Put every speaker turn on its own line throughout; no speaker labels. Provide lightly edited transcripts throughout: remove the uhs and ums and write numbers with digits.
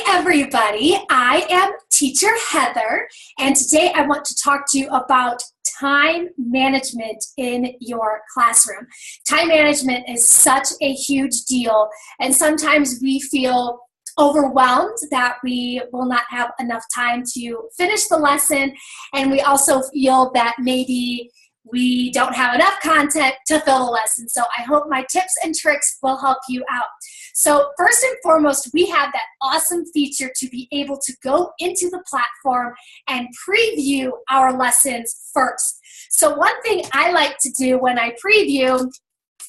Hi everybody, I am Teacher Heather, and today I want to talk to you about time management in your classroom. Time management is such a huge deal, and sometimes we feel overwhelmed that we will not have enough time to finish the lesson, and we also feel that maybe we don't have enough content to fill the lesson. So I hope my tips and tricks will help you out. So first and foremost, we have that awesome feature to be able to go into the platform and preview our lessons first. So one thing I like to do when I preview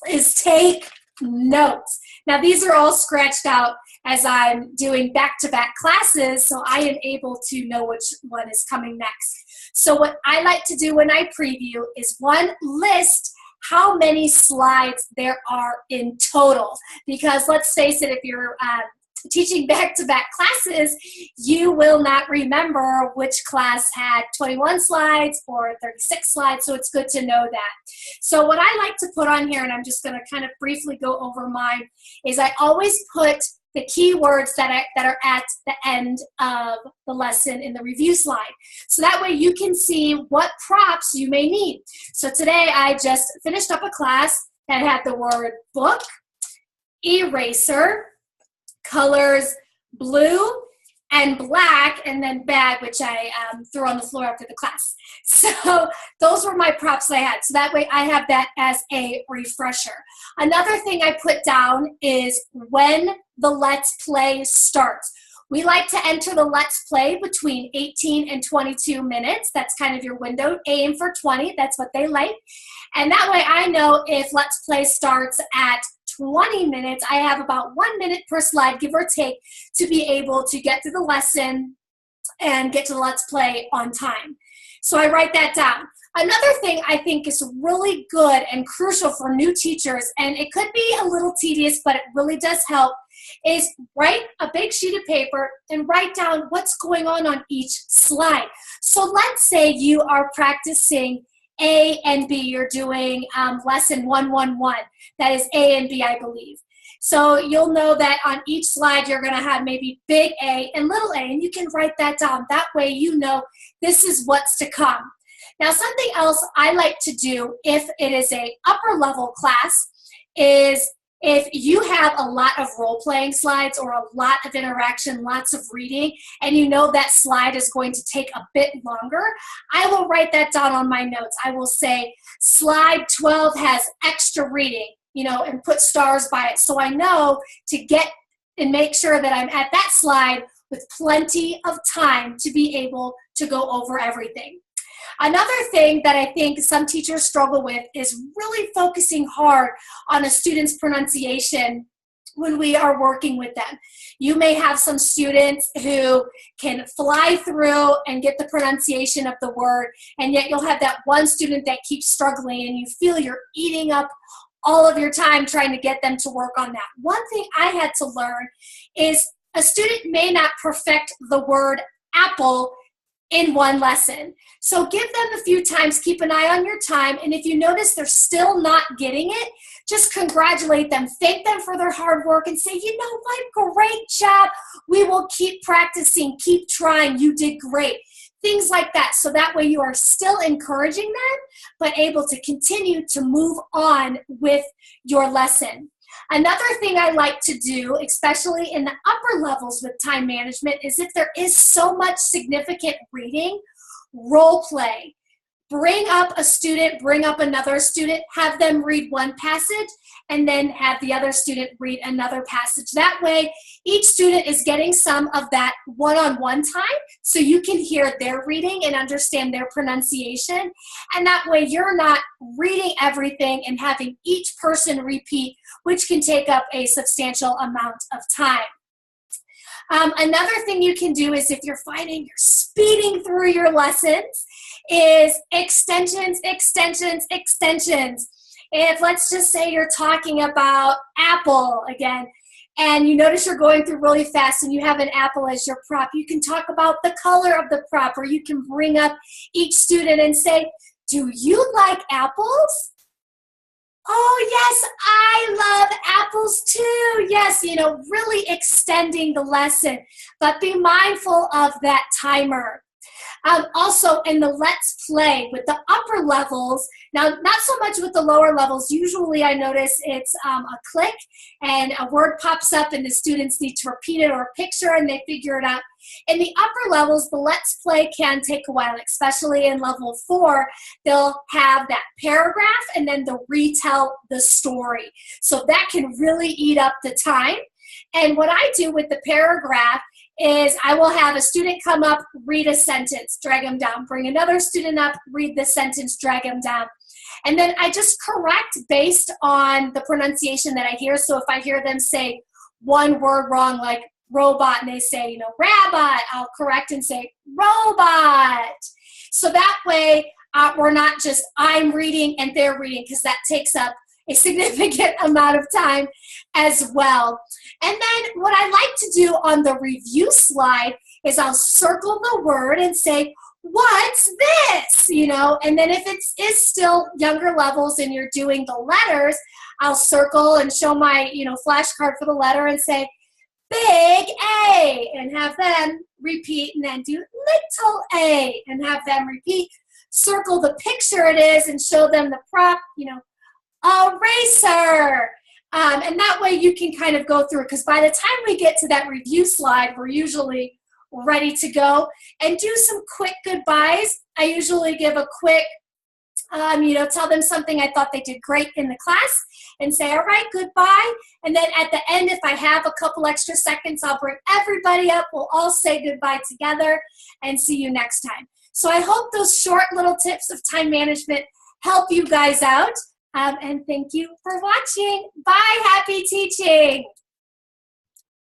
is take notes. Now these are all scratched out as I'm doing back-to-back classes, so I am able to know which one is coming next. So what I like to do when I preview is one, list how many slides there are in total. Because let's face it, if you're teaching back-to-back classes, you will not remember which class had 21 slides or 36 slides, so it's good to know that. So what I like to put on here, and I'm just going to kind of briefly go over mine, is I always put the keywords that are at the end of the lesson in the review slide. So that way you can see what props you may need. So today I just finished up a class that had the word book, eraser, colors blue and black, and then bag, which I threw on the floor after the class. So those were my props that I had. So that way I have that as a refresher. Another thing I put down is when the Let's Play starts. We like to enter the Let's Play between 18 and 22 minutes. That's kind of your window. Aim for 20, that's what they like. And that way I know if Let's Play starts at 20 minutes, I have about 1 minute per slide, give or take, to be able to get through the lesson and get to the Let's Play on time. So I write that down. Another thing I think is really good and crucial for new teachers, and it could be a little tedious, but it really does help, is write a big sheet of paper and write down what's going on each slide. So let's say you are practicing A and B. You're doing lesson 111. That is A and B, I believe. So you'll know that on each slide you're going to have maybe big A and little a, and you can write that down. That way you know this is what's to come. Now something else I like to do if it is a upper level class is if you have a lot of role-playing slides or a lot of interaction, lots of reading, and you know that slide is going to take a bit longer, I will write that down on my notes. I will say, slide 12 has extra reading, and put stars by it, so I know to get and make sure that I'm at that slide with plenty of time to be able to go over everything. Another thing that I think some teachers struggle with is really focusing hard on a student's pronunciation when we are working with them. You may have some students who can fly through and get the pronunciation of the word, and yet you'll have that one student that keeps struggling, and you feel you're eating up all of your time trying to get them to work on that. One thing I had to learn is a student may not perfect the word apple in one lesson. So give them a few times, keep an eye on your time, and if you notice they're still not getting it, just congratulate them, thank them for their hard work, and say, you know what, great job. We will keep practicing, keep trying, you did great. Things like that, so that way you are still encouraging them, but able to continue to move on with your lesson. Another thing I like to do, especially in the upper levels with time management, is if there is so much significant reading, role play. Bring up a student, bring up another student, have them read one passage, and then have the other student read another passage. That way, each student is getting some of that one-on-one time, so you can hear their reading and understand their pronunciation. And that way, you're not reading everything and having each person repeat, which can take up a substantial amount of time. Another thing you can do is if you're finding you're speeding through your lessons is extensions, extensions, extensions. If let's just say you're talking about apple again, and you notice you're going through really fast and you have an apple as your prop, you can talk about the color of the prop, or you can bring up each student and say, do you like apples? Oh, yes, I love apples too. Yes, really extending the lesson, but be mindful of that timer. Also, in the Let's Play with the upper levels, now not so much with the lower levels, usually I notice it's a click and a word pops up and the students need to repeat it or a picture and they figure it out. In the upper levels, the Let's Play can take a while, especially in level 4. They'll have that paragraph and then they'll retell the story. So that can really eat up the time. And what I do with the paragraph is I will have a student come up, read a sentence, drag them down, bring another student up, read the sentence, drag them down. And then I just correct based on the pronunciation that I hear. So if I hear them say one word wrong, like robot, and they say, rabbi, I'll correct and say robot. So that way we're not just I'm reading and they're reading, because that takes up a significant amount of time as well. And then what I like to do on the review slide is I'll circle the word and say, what's this? And then if it is still younger levels and you're doing the letters, I'll circle and show my, flashcard for the letter and say, big A, and have them repeat, and then do little a, and have them repeat. Circle the picture it is and show them the prop, eraser. And that way you can kind of go through, because by the time we get to that review slide, we're usually ready to go and do some quick goodbyes. I usually give a quick, tell them something I thought they did great in the class and say, all right, goodbye. And then at the end, if I have a couple extra seconds, I'll bring everybody up. We'll all say goodbye together and see you next time. So I hope those short little tips of time management help you guys out. And thank you for watching. Bye. Happy teaching.